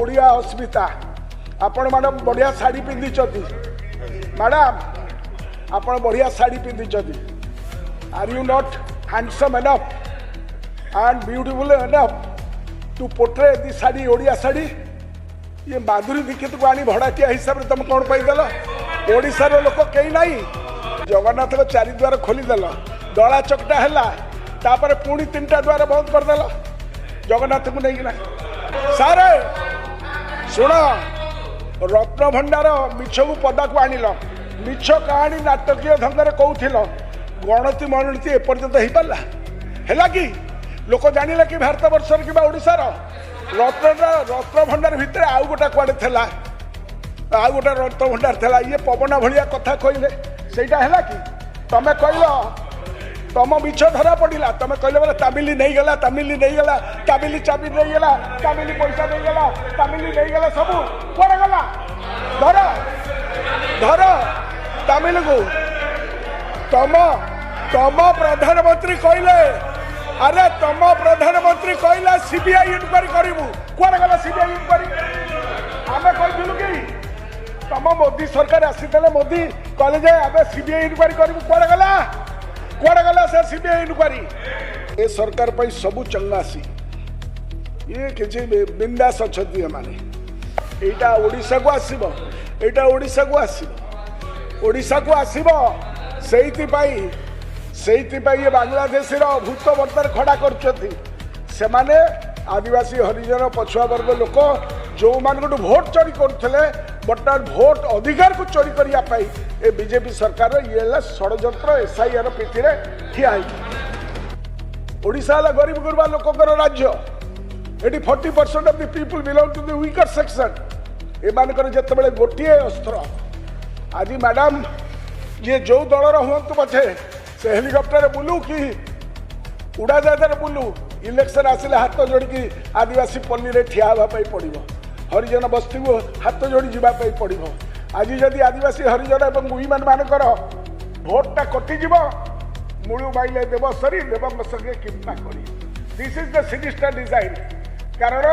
ओडिया अस्मिता आपण मैडम बढ़िया साड़ी पिंधि मैडम आपण बढ़िया साड़ी पिंधि are you not handsome enough and beautiful enough to portray the sari Odia sari ये माधुरी दीक्षित को आनी भड़ाटिया हिसाब से तुम कौन पाइदेल ओडिशार लोक कई नाई जगन्नाथ को चारिद्वार खोलीदेल दला चकटा है पुणी 3टा द्वार बंद करदेल जगन्नाथ को नहीं सारे शुण रत्न भंडार मिछ को पदा को आनिल मिछ कहानी नाटकीय ढंग से कहूल गणति मनति एपर्यंत हो पारा है कि लोक जानिले कि भारत वर्षर कि ओडिशार रत्न भंडार भितर आउ गोटा कुआडे थेला आउ गोटा रत्न भंडार थेला ये पवन भलिया कथा कहले सेटा है कि तमे कहल तम मिछ धरा पड़ा तमे कहले बोले तामिली नहीं गला तामिली नहीं गला तामिली चाबी नहीं गला तामिली पैसा नहीं गला तामिली नहीं गला सब कुआडे गला धर धर तामिल को तम तम प्रधानमंत्री कहले अरे तम प्रधानमंत्री कहला सीबीआई इनक्वारी करू कुआडे गला सीबीआई इनक्वारी आम कहलु कि तम मोदी सरकार आसीते मोदी कहले आम सीबीआई इनक्वारी करू कुआडे गला से सीबीआई इनक्वारी ए सरकार पर सबू चंगासी ये किसी बिंदास अच्छा माने एटा ओडिशा को आसीबो एटा ओडिशा को आसीबो ओडिशा को आसीबो ये बांग्लादेश भूत बर्तार खड़ा कर आदिवासी हरिजन पछुआ वर्ग लोक जो मान भोट चोरी करते बर्तमान भोट अधिकार को चोरी करने बीजेपी सरकार ये षड्यंत्र एसआईआर पीठी ठिया ओडिशा गरीब गुरबा लोकर राज्य ये 40% of the people belong to the weaker section एमानकर जिते गोटे अस्त्र आज मैडम ये जो दलर हूँ पछे से हेलिकप्टर बुलू कि उड़ाजाहाज बुलू इलेक्शन आसिले हाथ जोड़ी आदिवासी पल्ली रे ठिया होगापाई पड़ो हरिजन बस्ती को हाथ जोड़ी जावाई पड़ो आज जदि आदिवासी हरिजन और वुमेन मानकर भोटा कटिज मूलू माइले देव सरी देव संगे कितना करी this is the sinister design कारण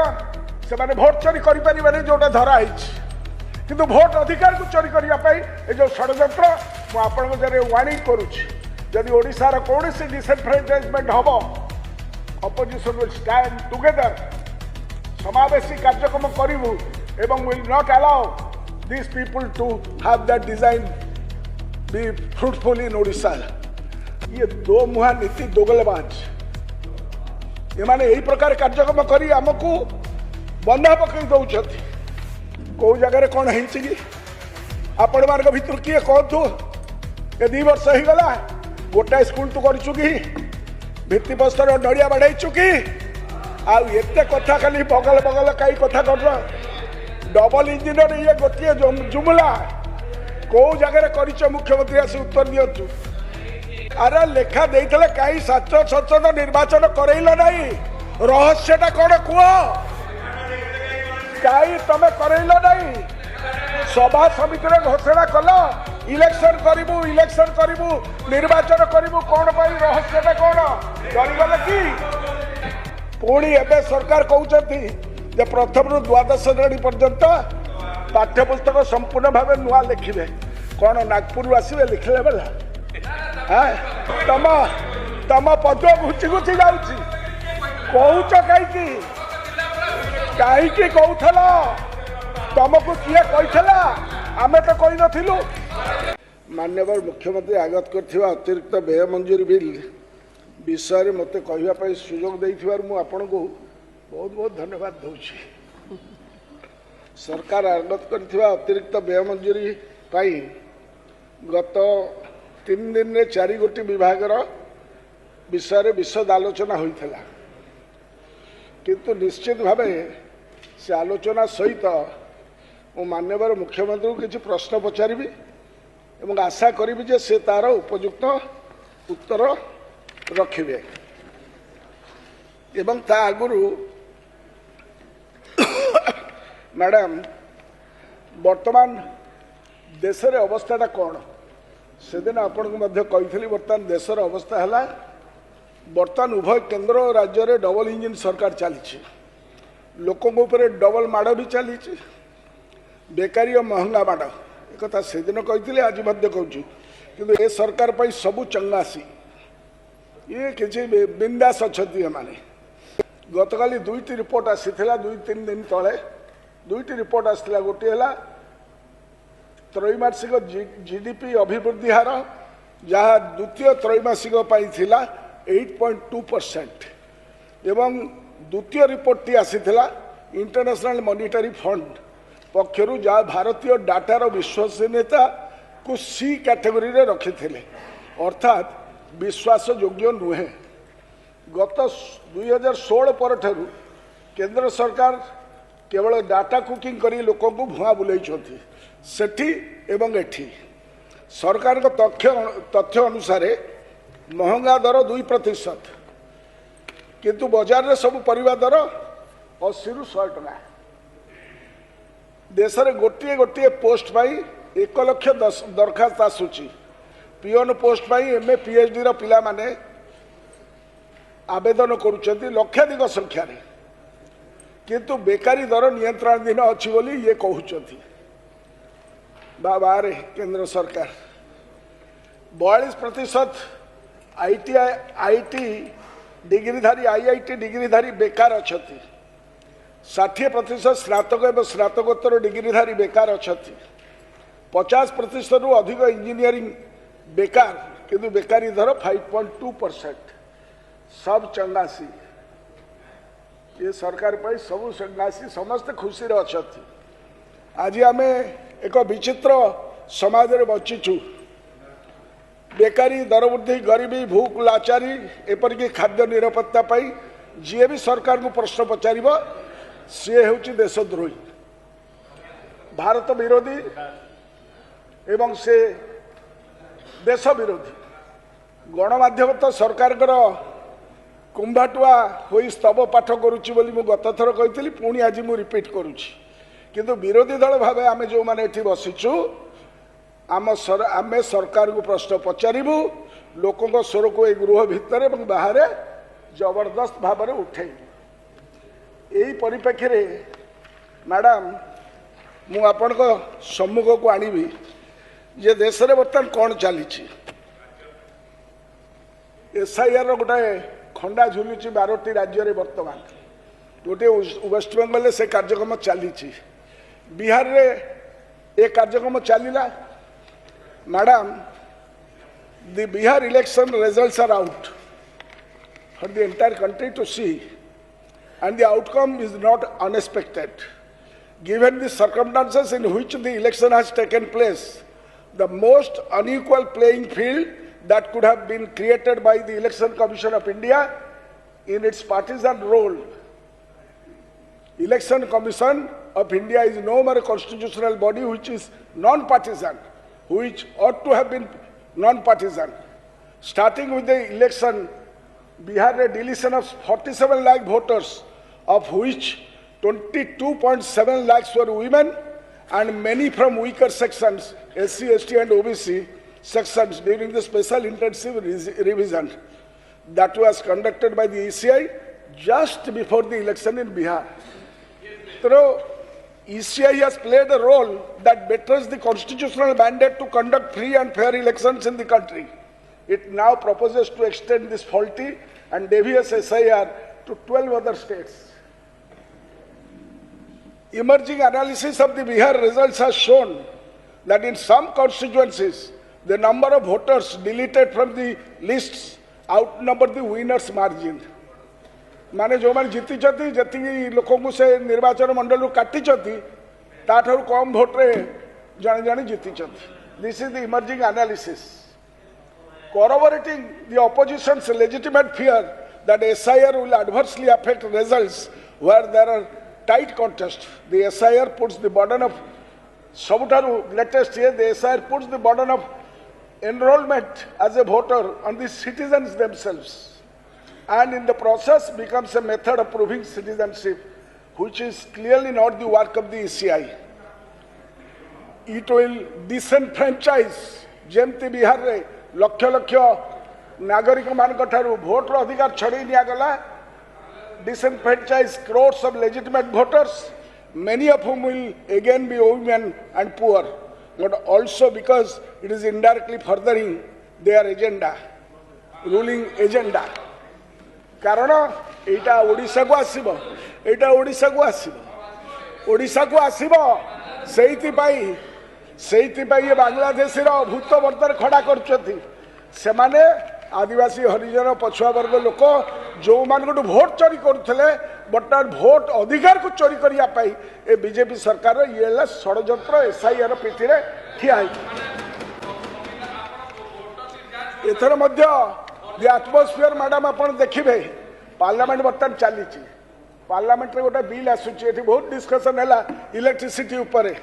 से भोट चोरी करें जोटा धराई किंतु भोट अधिकार को चोरी करने जो षड्यंत्र मुझे वार्निंग करुच्ची जदि ओडिशार कौन सी डिसएनफ्रांचाइजमेंट हम अपोजिशन विल स्टैंड टुगेदर समावेशी कार्यक्रम करूँ एवं will not allow this people to have that design be fruitful in Odisha ये दो मुहा नीति दोगलबाज ये माने यही प्रकार कार्यक्रम करी आमको बंधा पकई दौरान कौ जगह कौन है आपण मान भर किए कहतु ये 2 वर्ष हो गला गोटाए स्कूल तू करूँ कि भित्ति प्रस्तर नड़िया बढ़ाई कि आते कथा खाली बगल बगल कई कथा कर डबल इंजिन ये गोटे जुमला कौ जगह कर मुख्यमंत्री आस उत्तर दिंतु अरे लेखा देते कहीं संसद निर्वाचन करइल नहीं रहस्यटा कौन कह कहीं तुम करइल नहीं सभा समिति घोषणा कल इलेक्शन करू निर्वाचन करू कौन पाई रहस्यटा कौन डरीगले कि पुणी एवं सरकार कहते प्रथम रु द्वादश श्रेणी पर्यंत पाठ्यपुस्तक संपूर्ण भाव नुआ लिखे कौन नागपुर आसवे लिखले बेला तम पद घुची घुची जाऊँच कहीं कहूल तुमको किए कहला आम तो कही नथिलु माननीय मुख्यमंत्री आगत कर अतिरिक्त व्यय मंजूरी बिल विषय मत कहवाई सुजोग देपन को बहुत बहुत धन्यवाद दूसरी सरकार आगत कर अतिरिक्त व्यय मंजूरी गत 3 दिन में 4 गोटी विभाग विषय विशद आलोचना होता किंतु निश्चित भाव से आलोचना सहित मो माननीय मुख्यमंत्री को किसी प्रश्न पचारि एवं आशा करी जे से तार उपयुक्त उत्तर रखिबे एवं ता आगुरु मैडम वर्तमान देशर अवस्थाटा कौन से दिन आपन को कही बर्तमान देशर अवस्था है बर्तमान उभय केंद्र और राज्य में डबल इंजिन सरकार चली लोकों ऊपर डबल माड़ भी चली बेकारी और महंगा माड़ एक से दिन कही आज कहूँ कि सरकार पर सबू चंगासी ये किसी बिंदास अच्छा एमाने गत काली दुईटी रिपोर्ट आसी दुई तीन दिन तले दुईटी रिपोर्ट आसाला गोटे है त्रैमासिक जीडीपी अभिवृद्धि हार जहाँ द्वितीय त्रैमासिक 8.2% एवं द्वितीय रिपोर्ट टी आसीथिला इंटरनेशनल मॉनिटरी फंड पक्षरु जहाँ भारतीय डाटार विश्वसनीयता को सी कैटेगरी रे रखी थे अर्थात विश्वास योग्य नुहे गत 2016 पर ठारू केंद्र सरकार केवल डाटा कुकिंग करी लोकों को भुआ बुलाई सेठी एवं एठी सरकार को तथ्य अनुसार महंगा दर 2% किंतु बाजार रे सब परिवा दर 80 रु 100 टका देश रे गोटे गोटे पोस्ट पाई 1 लाख दरखास्त आसूची पियोन पोस्ट पाई एमए पीएचडी रो पिला माने आवेदन करूछंती लक्षाधिक संख्या रे किंतु बेकारी दर नियंत्रणधीन अच्छी बोली ये कहउछंती बाबा रे केंद्र सरकार 42% आईटी डिग्रीधारी आईआईटी डिग्रीधारी बेकार अच्छा 60% स्नातक एवं स्नातकोत्तर डिग्रीधारी बेकार अच्छा 50% रु अधिक इंजीनियरिंग बेकार किंतु बेकारी दर 5.2% सब चंगासी ये सरकार पर सब चंगासी समस्त खुशी अच्छा आज आम एक विचित्र समाज रे बचिचु बेकारी दर वृद्धि गरीबी भूख लाचारी एपरिक खाद्य निरापत्ता पाई जी भी सरकार को प्रश्न पचार सी हूँ देशद्रोही भारत विरोधी एवं से देश विरोधी गणमाध्यम तो सरकार कुंभाटुआ हो स्तव पाठ करुच्ची बोली गत थर कही पुणी आज मु रिपीट करुच्ची किंतु विरोधी दल भाव आम जो मैंने बसीचु आम सरकार को प्रश्न पचारू लोकों स्वर को गृह भितर और बाहर जबरदस्त भाव में उठे यही परिप्रेक्षी मैडम मु आपण सम्मुख को आनबी जे देश में बर्तमान कौन चली एसआईआर गोटे खंडा झुलुची 12टी राज्य में बर्तमान गोटे वेस्टबेंगल से कार्यक्रम चली बिहार रे एक कार्यक्रम चलला madam the Bihar election results are out for the entire country to see and the outcome is not unexpected given the circumstances in which the election has taken place the most unequal playing field that could have been created by the Election Commission of India in its partisan role. Election Commission of India is no more a constitutional body which is non-partisan, which ought to have been non-partisan. Starting with the election, Bihar had a deletion of 47 lakh voters, of which 22.7 lakhs were women and many from weaker sections, SC, ST and OBC sections during the special intensive revision that was conducted by the ECI just before the election in Bihar. So, ECI has played a role that betters the constitutional mandate to conduct free and fair elections in the country. It now proposes to extend this faulty and devious SIR to 12 other states. Emerging analysis of the Bihar results has shown that in some constituencies, the number of voters deleted from the lists outnumber the winners margin. माने जो मैंने जीती जी लोक से निर्वाचन मंडल काटी ताठू कम vote रे जने जने जीती. This is the emerging analysis corroborating the opposition's legitimate fear that SIR will adversely affect results where there are tight contests. The SIR puts the burden of latest year, the SIR puts the burden of enrollment as a voter on the citizens themselves, and in the process becomes a method of proving citizenship, which is clearly not the work of the ECI. It will disenfranchise जेमती बिहार रे लक्ष लक्ष नागरिक मान voter अधिकार छड़े निगला disenfranchise crores of legitimate voters, many of whom will again be women and poor, but also because it is indirectly furthering their agenda, ruling agenda. कारण एटा ओडिशा को आसीबो, एटा ओडिशा को आसीबो, ओडिशा को आसीबो सेइति पाई बांग्लादेश रो भूत वर्तर खड़ा करछथि सेमाने आदिवासी हरिजन पछुआ वर्ग लोक जो मानकटू भोट चोरी करथिले बर्तमान भोट अधिकार को चोरी करिया पाई ए बीजेपी सरकार ये षड्यंत्र एसआईआर पीठी रे ठिया एथर मध्य दि एटमॉस्फियर मैडम आपण देखिबे पार्लियामेंट बर्तमान चली पार्लियामेंट रे गोटे बिल आसुची एठी बहुत डिस्कशन हैला इलेक्ट्रिसिटी ऊपर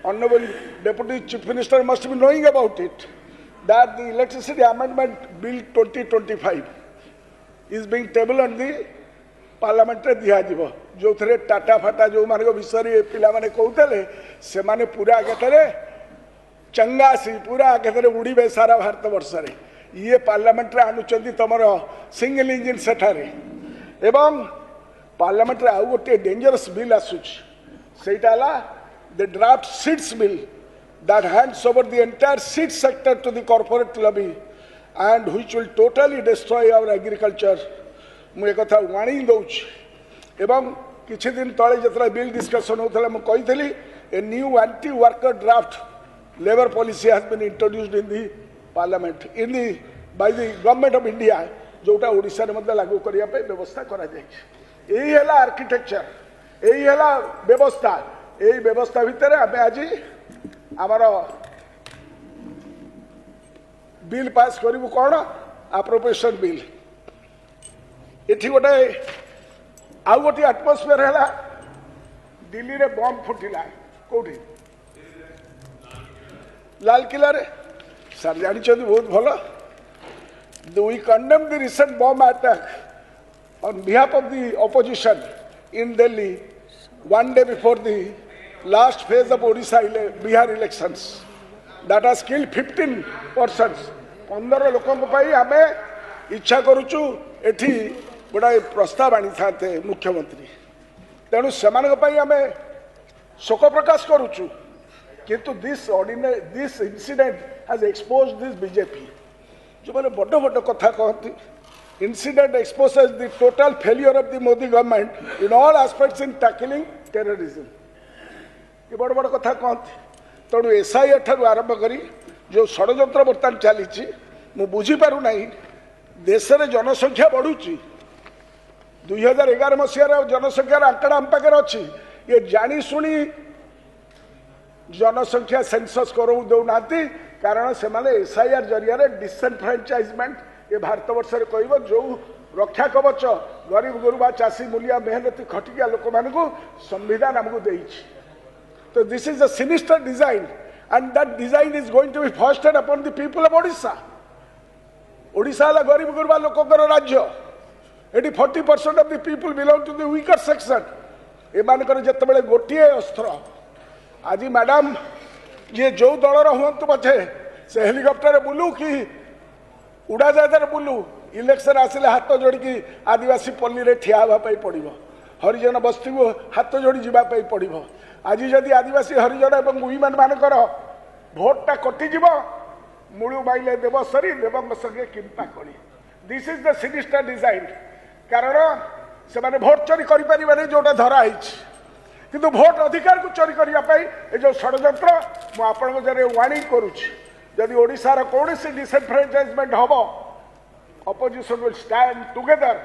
honourable deputy chief minister must be knowing about it that the electricity amendment bill 2025 is being tabled on the parliament रे दिया जीवो जो थरे टाटा फाटा जो माने विषय पिला माने कहउतले से माने पूरा केतरे चंगासी पूरा केतरे उड़ीबे सारा भारत वर्ष रे ये पार्लियामेंट रे आनुचंदी तमर सिंगल इंजिन सेठारे एवं पार्लियामेंट रे आउ गोटे डेंजरस बिल आसुच सेटाला the draft seeds bill that hands over the entire seed sector to the corporate lobby and which will totally destroy our agriculture. मु एक कथा वार्निंग दउछ एवं किछि दिन तळे जतरा बिल डिस्कशन होतला मु कहितली a new anti worker draft labor policy has been introduced in the parliament by the government of India जोटा ओडिसा रे मध्य लागू करिया पे व्यवस्था करा जाय एही हला आर्किटेक्चर एही हला व्यवस्था एही व्यवस्था भितरे आमे आज आमर बिल पास करू कौन अप्रोप्रिएशन बिल एठी गोटे आउ गोटे एटमॉस्फियर है दिल्ली रे बम फुटिला कोठी लाल किला रे सर जानी बहुत भल we condemn the recent bomb attack on behalf of the opposition in Delhi one day before the last phase of Odisha Bihar elections that has killed 15 persons 15 लोकों पाई आमे इच्छा करूचु एठी गोटा प्रस्ताव आनी थाते मुख्यमंत्री तेणु सेमान पाई आमे शोक प्रकाश करूचु किंतु this incident has exposed this BJP जो माने बड़ बड़ कथा कहती incident exposes the total failure of the Modi government in all aspects in tackling terrorism ये बड़ बड़ कथा कहती तेणु एसआईआर ठारू आरंभ करी जो षड्यंत्र बर्तमान चली मु बुझीपारू ना देश में जनसंख्या बढ़ुची 2011 मसीहार जनसंख्यार आंकड़ा आम पाखे अच्छी ये जाशुणी जनसंख्या सेंसस करऊ दौना कारण से एसआईआर जरिया डिसएनफ्रांचाइजमेंट ये भारत वर्ष कह जो रक्षा कवच गरीब गुरुबा चाषी मूलिया मेहनती खटिया लोक मान संविधान आमको दे तो this is a sinister design and that design is going to be foisted upon the people of Odisha Odisha गरीब गुरुबा लोकर राज्य ये 40% of the people belong to the weaker section एमानकर जिते गोटे अस्त्र आज मैडम जी जो दलर हूँ पछे से हेलिकप्टर बुलू कि उड़ाजाहाज बुलू इलेक्शन आसिले हाथ जोड़ी आदिवासी पल्ली रे ठिया पड़ो हरिजन बस्ती को हाथ जोड़ी जावाई पड़ो आज जदि आदिवासी हरिजन और वुमेन मानकर भोटा कटिज मूलू माइले देव सरी देव संगे किंपा करी this is the sinister design कारण से माने भोट चोरी करें जोटा धरा किंतु भोट अधिकार को चोरी करने जो षड्यंत्र मुझे वार्निंग करुच्ची जदि ओडिशार कौन सी डिसएनफ्रांचाइजमेंट हम ऑपोजिशन विल स्टैंड टुगेदर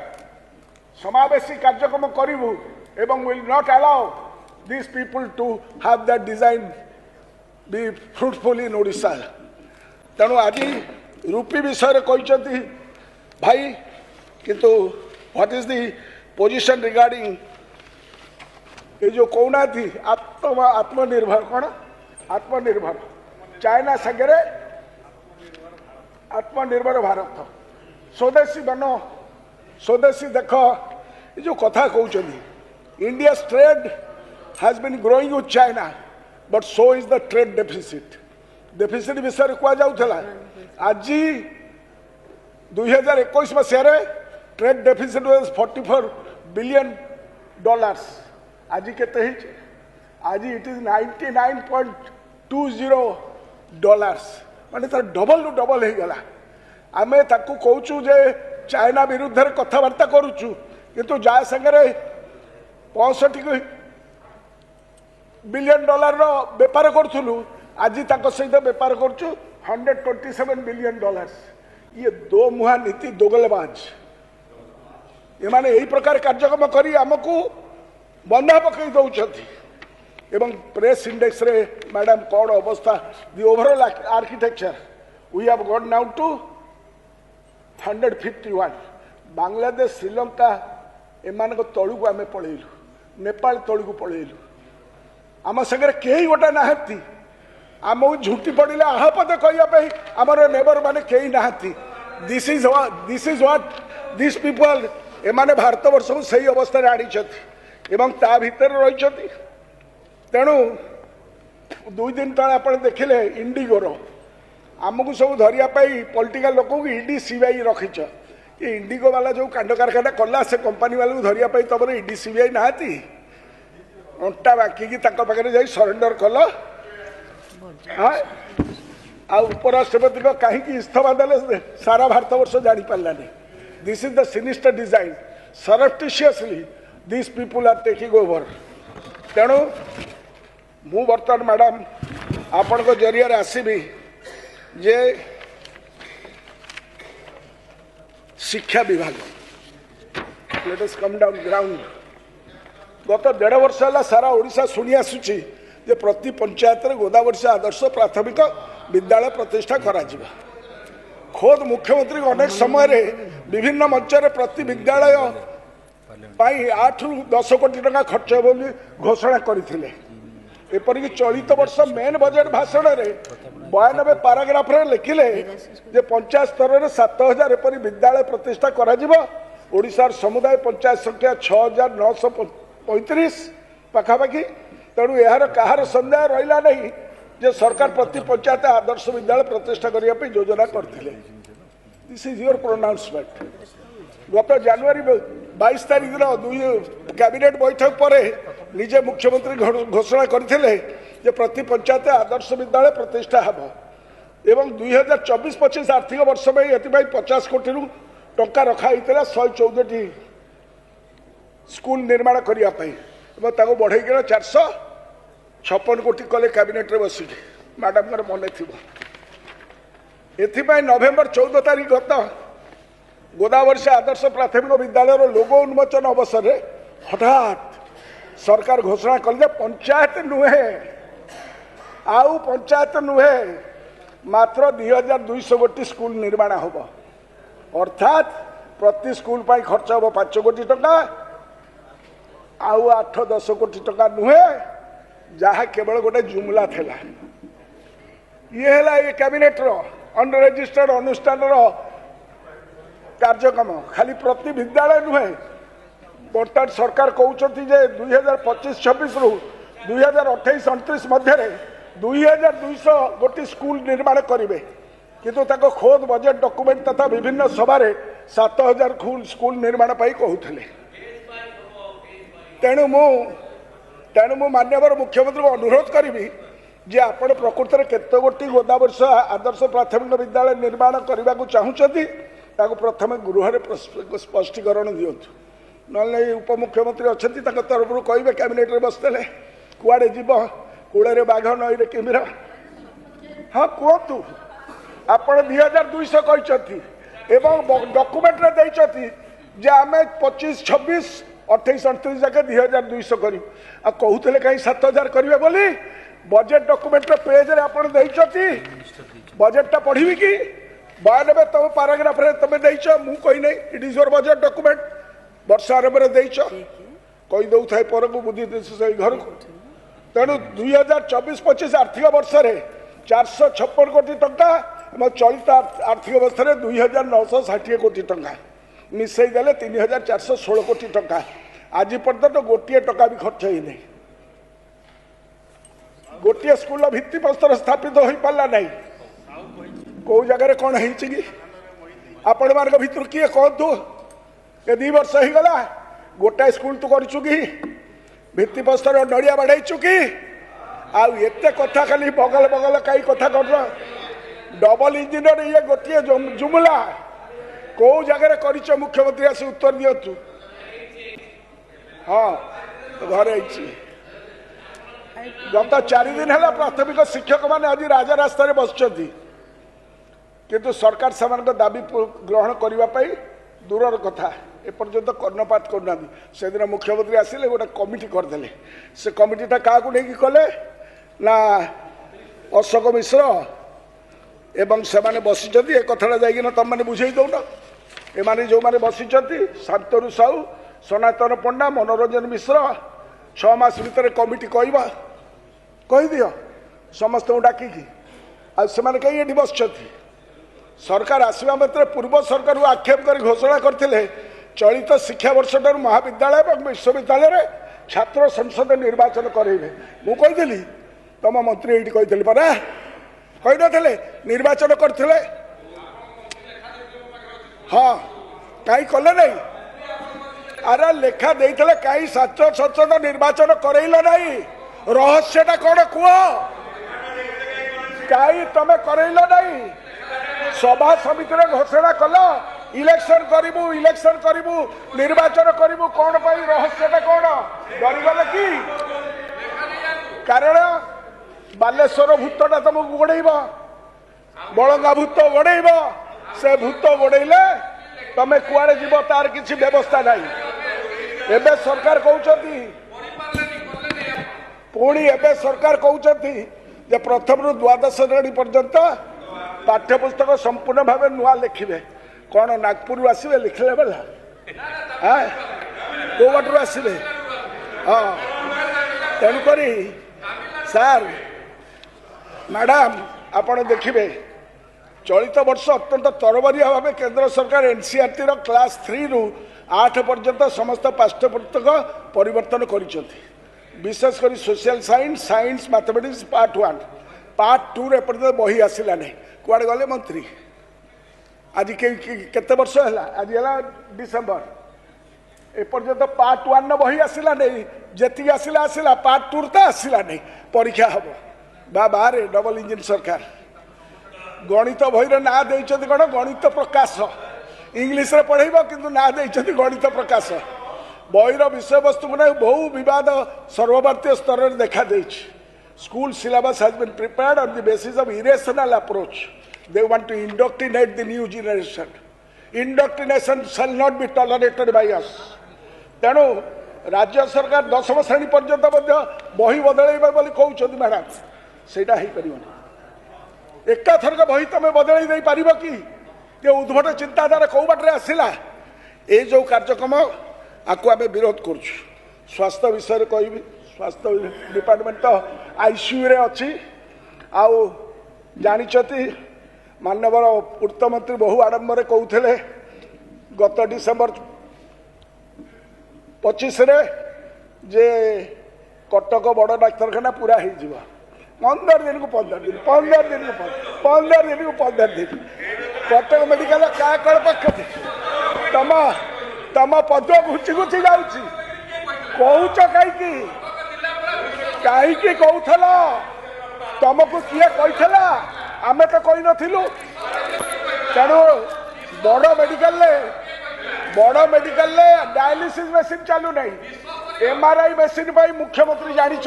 समावेशी कार्यक्रम करूँ एवं will not allow this people to have that design be fruitful in Odisha तेणु आज रूपी विषय कहते भाई किंतु what is the position regarding ये जो कहना थी आत्मनिर्भर कौन आत्मनिर्भर चाइना सागरे आत्मनिर्भर भारत स्वदेशी बनो स्वदेशी देख ये जो कथा कहते India trade has been growing with China but so is the trade deficit विषय कहुला आज 2021 मसीह trade deficit was 44 billion dollars आज केते आज इट इज 99.20 डॉलर्स माने तार डबल टू डबल हो गला आमे ताकू कहूचु जे चाइना विरुद्ध रे कथबार्ता करूचु किंतु जा संगे 65 बिलियन डॉलर रो व्यापार करूलु आज ताको सहित व्यापार करूचु 127 बिलियन डॉलर्स ये दो मुहा नीति दोगलबाज ये माने यही प्रकार कार्यक्रम करी आमको बंधा पकई दौरान एवं प्रेस इंडेक्स रे मैडम कौन अवस्था the overall architecture we have gone now to 151 Bangladesh Sri Lanka एमान तलू को आम पलैलु नेपाल तलू को पलैलु आम संगे कई गोटा नहांती आमको झुटी पड़े आहपदे कहवाई आमर नेबर माने कई नहांती this is what this people एमाने भारत वर्ष को सही अवस्था आनी ता भीतर रही तेणु 2 दिन तले आप देखिले इंडिगोर आमको सब धरियापाई पॉलिटिकल लोक ईडी सीबीआई रखीच ये इंडिगो वाला जो कांड कारखाना कला से कंपनी वाला धरियापाई तुम ईडी सीबीआई नहांती अंटा बाकी पाखे जाई सरेंडर कल हाँ उपराष्ट्रपति को कहीं इस्तीफा देले सारा भारत वर्ष जानी पारानी this is the sinister design surreptitiously this people are taking over तेणु मु बर्तमान मैडम आपण को जरिया आसबि जे शिक्षा विभाग let us come down ground गत 1.5 वर्ष है सारा ओडिशा शुणी आसुची जे प्रति पंचायत रे गोदावर्षी आदर्श प्राथमिक विद्यालय प्रतिष्ठा करा जिबा खोद मुख्यमंत्री अनेक समय रे विभिन्न मंच रे प्रति विद्यालय 8 ରୁ 10 कोटी टका खर्च बोली घोषणा करथिले एपरिक चलित वर्ष मेन बजेट भाषण रे 92 पैराग्राफ रे लिखिले जे पंचायत स्तर रे 7000 एपरि विद्यालय प्रतिष्ठा करा जिवो ओडिशार समुदाय पंचायत संख्या 6935 पाखापाखि तेणु यार कहार संदेह रहा नहीं जे सरकार प्रति पंचायत आदर्श विद्यालय प्रतिष्ठा करने योजना करते दिस इज योर प्रोनाउंसमेंट गत जनवरी 22 तारीख दिन कैबिनेट बैठक पर निजे मुख्यमंत्री घोषणा करते प्रति पंचायत आदर्श विद्यालय प्रतिष्ठा हम एवं 2024-25 आर्थिक वर्ष में ये 50 कोटी टंका रखाई 114 स्कूल निर्माण करने बढ़े 456 कोटी कले कैबिनेट रे बस मैडम मन थी नवेम्बर 14 तारीख गत गोदावर्षी आदर्श प्राथमिक विद्यालय लोगो उन्मोचन अवसर में हठात सरकार घोषणा कले पंचायत नुहे आउ पंचायत नुहे मात्र 2200 गोटी स्कूल निर्माण हम अर्थात प्रति स्कूल पर खर्च हम 5 कोटी टका आउ 8-10 कोटी टका नुहे जहाँ केवल गोटे जुमला थिला ये है ये कैबिनेट रो अनरेजिस्टर्ड अनुष्ठान रो कार्यक्रम खाली प्रति विद्यालय नुहे बर्तमान सरकार कहते 2025-26 रु 2028-29 मध्य 2200 गोटी स्कूल निर्माण करेंगे किंतु ताको खोद बजेट डॉक्यूमेंट तथा विभिन्न सभा 7000 स्कूल निर्माण पाई कहते तेणु मु मान्यवर मुख्यमंत्री को अनुरोध करी जे आपण प्रकृत में केते गोटी गोदावर्ष आदर्श प्राथमिक विद्यालय निर्माण करने को चाहूँगी प्रथम गृह स्पष्टीकरण दिंतु ना उपमुख्यमंत्री अच्छा तरफ कहे कैबिनेट रे बसते कुआड़े जीव कूड़े बाघ नई किमिर हाँ कहतु आपण 2200 कहते डॉक्यूमेंट रे जे आम 25-26 28-29 जाके 2200 कर कहते कहीं 7000 करेंगे बोली बजेट डॉक्यूमेंट पेज रे आपण बजेटा पढ़ी कि 92 तुम पैराग्राफ रे तुम देच मु कही नहीं it is your budget document वर्ष आरंभ देच कही दौ थाए पर को बुद्धि घर को तेणु 2024-25 आर्थिक वर्ष में 456 कोटी टंका चलित आर्थिक वर्ष में 2960 कोटी टंका मिसई देले 3416 कोटी टंका आज पर्यंत गोटे टका भी खर्च ही नहीं गोटे स्कूल भित्ति प्रस्तर स्थापित हो पारा नहीं कौ जगह कौन है आपण मान भर किए कहतु ये 2 वर्ष हो गला गोटाए स्कूल तू करू कि भित्तिप्रस्तर नड़िया बाढ़ाईचु कि आते कथा खाली बगल बगल कई कथा कर डबल इंजिन ये गोटे जुमुला कौ जगह कर मुख्यमंत्री आसी उत्तर दिंतु हाँ घरे गत 4 दिन है प्राथमिक शिक्षक मैंने आज राजा रास्तार बस किंतु सरकार से दाबी ग्रहण करने दूर कथा एपर्यंत कर्णपात करना से दिन मुख्यमंत्री आसिले गोटे कमिटी करदे से कमिटीटा क्या कले ना अशोक मिश्र एवं से बसी ए कथा जाइए तुम मैंने बुझे दौन एम जो मैंने बसी शांतनु साहू सनातन पंडा मनोरंजन मिश्र 6 मास भितर कमिटी कहीदि समस्त डाकिकी आज कहीं ये बस सरकार आसवा मात्र पूर्व सरकार आक्षेप कर घोषणा करते चलित शिक्षा वर्ष ठार महाविद्यालय और विश्वविद्यालय छात्र संसद निर्वाचन करेंगे मुझे तुम मंत्री ये कही परा कही न निर्वाचन करते हाँ कहीं कले नहीं अरे लेखा देते कहीं छात्र संसद निर्वाचन करइल नहीं रहस्यटा कौन कह कहीं तुम करइल नहीं सभा समिति घोषणा कल इलेक्शन करू निर्वाचन करू कौन रहस्यटा कौन डरीगले कि कारण बालेश्वर भूतटा तुमको गोड़ेब बड़ंगा भूत गोड़ेब से भूत गोड़े तमें कुआड़े जीव तार किसी व्यवस्था नहीं एबे सरकार कहते पुणी एबे सरकार कहते प्रथम रु द्वादश श्रेणी पर्यंत पाठ्यपुस्तक संपूर्ण भाव नुआ लिखे कौन नागपुर आसवे लिखले बेला हाँ कौ बाटर आसवे हाँ तेणुक सार मैडम आपड़ देखिए चलित वर्ष अत्यंत तरबरिया भाव केंद्र सरकार एनसीईआरटी क्लास 3 रु 8 पर्यंत समस्त पाठ्यपुस्तक परिवर्तन कर विशेषकर social science science mathematics part 1 part 2 एपर्यंत बही आसला नहीं कुआड़े गले मंत्री आज केते वर्ष है आज है डिसेम्बर एपर्यंत पार्ट 1 बही आसला नहीं जी आसला आसला पार्ट 2 तो आसला नहीं परीक्षा हम बाहर डबल इंजिन सरकार गणित बही ना दे कौन गणित प्रकाश इंग्लीश पढ़ेब कि ना दे गणित प्रकाश बहीर विषय वस्तु को नहीं बहु विवाद सर्वभारतीय स्तर में देखा school syllabus has been prepared on the basis of irrational approach. They want to indoctrinate the new generation. Indoctrination shall not be tolerated by us. तेणु राज्य सरकार 10वीं श्रेणी पर्यंत बही बदलैबा बोली कहउछथि मैडम सेटा हे परिबनी एका थरक बही तमे बदलै दे पारिबो कि जे उद्भट चिंताधारा कौ बाटरे आसिला ए जो कार्यक्रम आकु आमे विरोध करछु स्वास्थ्य विषय कहबी स्वास्थ्य डिपार्टमेंट तो आईसीयू रे अच्छी आउ जानिछथि माननीय पूर्तमंत्री बहु आडंबर कहते गत डिसेम्बर 25 रे जे कटक बड़ डाक्तरखाना पूरा हो 15 दिन को 15 दिन 15 दिन को 15 दिन को 15 दिन कटक मेडिकल क्या कल पक्ष तम तम पद घुची घुची जाऊँगी कौच कहीं कहीं कहूल तुमको किए कही आमे तो कही नथिलु तेणु बड़ मेडिकल डायलिसिस मशीन चलू नहीं एमआरआई मशीन पर मुख्यमंत्री जानी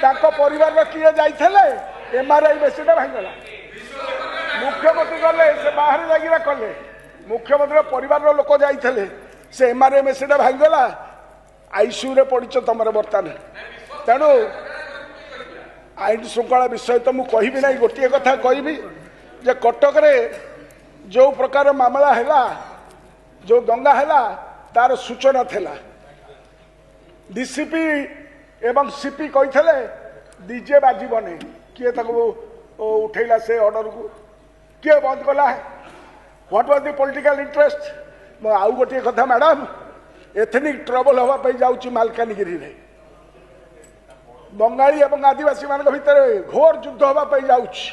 परिवार किए जाइए एमआरआई मशीन भांगला मुख्यमंत्री गले से बाहर जागिरा कले मुख्यमंत्री परिवार लोक जाइए से एमआरआई मशीन भांगला आईसीयू रे पड़च तुम बर्तमान तेणु आईन श्रृंखला विषय तो मुझे कहबी ना गोटे कथा कहबी जे कटक रे जो प्रकार मामला है जो दंगा है तार सूचना थिला डीसीपी एवं सीपी कही डीजे बाजबनी किए उठेला से ऑर्डर को किए बंद कला what was the political interest आउ गोटे कथा मैडम एथनिक ट्रबल होगा जाऊँगी मालकानगिरी रे बंगाली एवं आदिवासी मान भितर घोर युद्ध होगा जाऊँगी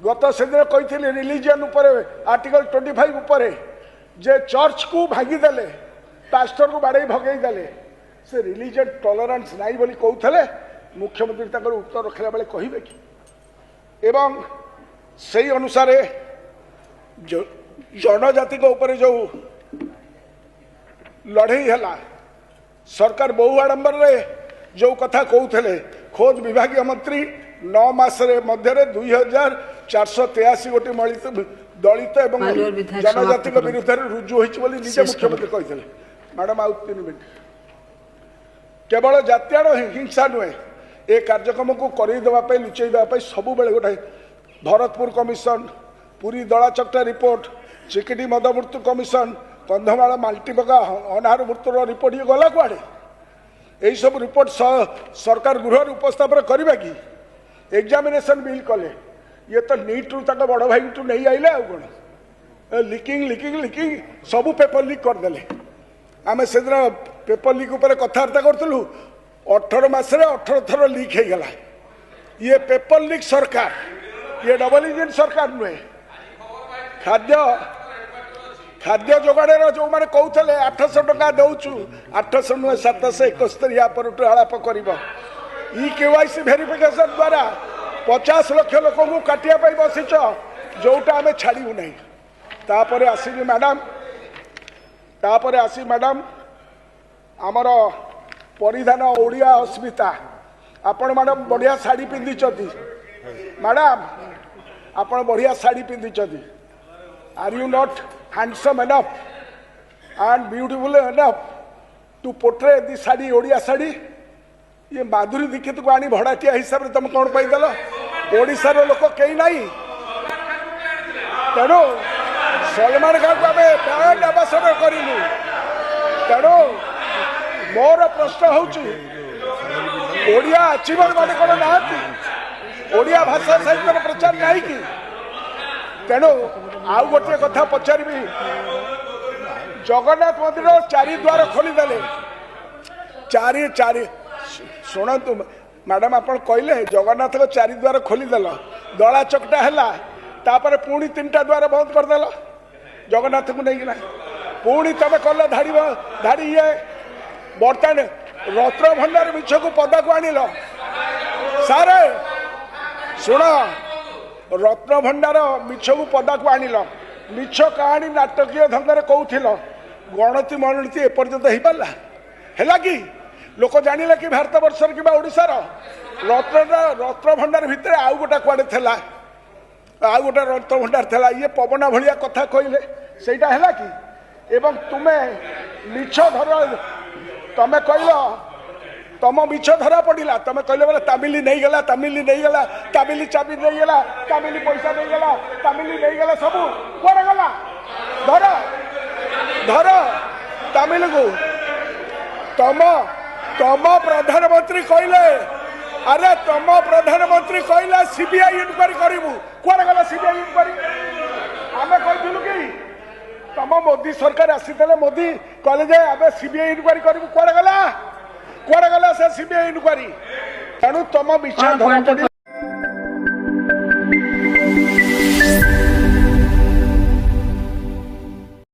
गत से दिन कही रिलीजन आर्टिकल 25 उपरे जे चर्च को भांगीदेले पास्टर को बाड़े भगई देले से रिलीजियस टॉलरेंस नहीं बोली कहते मुख्यमंत्री तक उत्तर रखला बेले कहे कि एवं सही अनुसार जनजाति ऊपर जो लड़ई है सरकार बहु आडंबर जो कथा कहते खोज विभाग मंत्री 9 मास मध्य 2483 गोटी दलित एवं जनजाति विरुद्ध रुजु होती निजे मुख्यमंत्री कहते मैडम आउ 3 मिनट केवल जातीय हिंसा नुहे ए कार्यक्रम को करदेवाई लुचई देवाई सब बेले गोटे भरतपुर कमिशन पुरी दलाचकटा रिपोर्ट चिकिटी मद मृत्यु कमिशन कंधमाल माल्टीपका अनाहार मृत्युर रिपोर्ट ये गला कुआड़े यही सब रिपोर्ट सरकार गृह उपस्थापन करवा कि एग्जामिनेशन बिल कले ये तो नीट रु बड़ भाई टू नहीं आइले आ कौन लिकिंग लिकिंग लिकिंग सब पेपर लीक करदे आम से दिन पेपर लीक उपर कथबार्ता करूँ 18 मासरे 18 थर लीक हो गला ये पेपर लीक सरकार ये डबल इंजिन सरकार नुहे खाद्य खाद्य जोगाड़ जो मैंने कहते 800 टका दौचु 800 नुहे 771 या पर आलाप कर केवाईसी वेरिफिकेशन द्वारा 50 लाख लोक को काटिया बसीच जोटा आम छाड़ू ना तापर आसबि मैडम आमर परिधान ओडिया अस्मिता आपण मैडम बढ़िया शाढ़ी पिंधि मैडम आपण बढ़िया शाढ़ी पिंधि are you not handsome enough and beautiful enough to portray the sari Odia sari ये माधुरी दीक्षित को आनी भड़ाटिया हिसाब से तुम कौन पाइदेल ओडिशार लोक कई ना तेणु सलमान खान को आम ब्रांड एम्बासाडर करूँ तेणु मोर प्रश्न होड़िया अचीवर मान कौन ना ओडिया भाषा साहित्य प्रचार नहीं कि तेणु आउ गोटे कथा पचारि जगन्नाथ मंदिर 4 द्वार खोलीदे चारि शुणु मैडम आप कहले जगन्नाथ को 4 द्वार खोलीदेल दला चकटा है पुणी 3टा द्वार बंद करदेल जगन्नाथ को नहीं पुणी तुम कल धाड़ी ये बर्तमान रत्न भंडार मिछ को पदा को आनिल सारे शुण रत्न भंडार मिछ को पदा को आनिल मिछ कहानी नाटकीय ढंग से कहूल गणति मनती एपर्यंत हो पारा है कि लोक जानिले कि भारत वर्षर कि ओडिशार रत्न भंडार भितर आउ गोटा कुआडे थेला आउ गोटा रत्न भंडार थेला ये पवना भलिया कथा कहले सेटा है कि एवं तुमे मिछ धर तमें कहल तुम मिछ धरा पड़ा तुम कहले बोले तामिली नहीं गला तामिली नहीं गला तामिली चाबी नहीं गला तामिली पैसा नहीं गला तामिली नहीं गला सब कौन गला धर धर तामिल को तुम तुम प्रधानमंत्री कहले अरे तुम प्रधानमंत्री कहले सीबीआई इनक्वारी करूँ कौन गला सीबीआई इनक्वारी आम कहलु कि तुम मोदी सरकार आसीते मोदी कहले आम सीबीआई इनक्वारी करूँ कौन गला से सीबीआई इनक्वारी तेणु तुम मिछा धरा पड़ी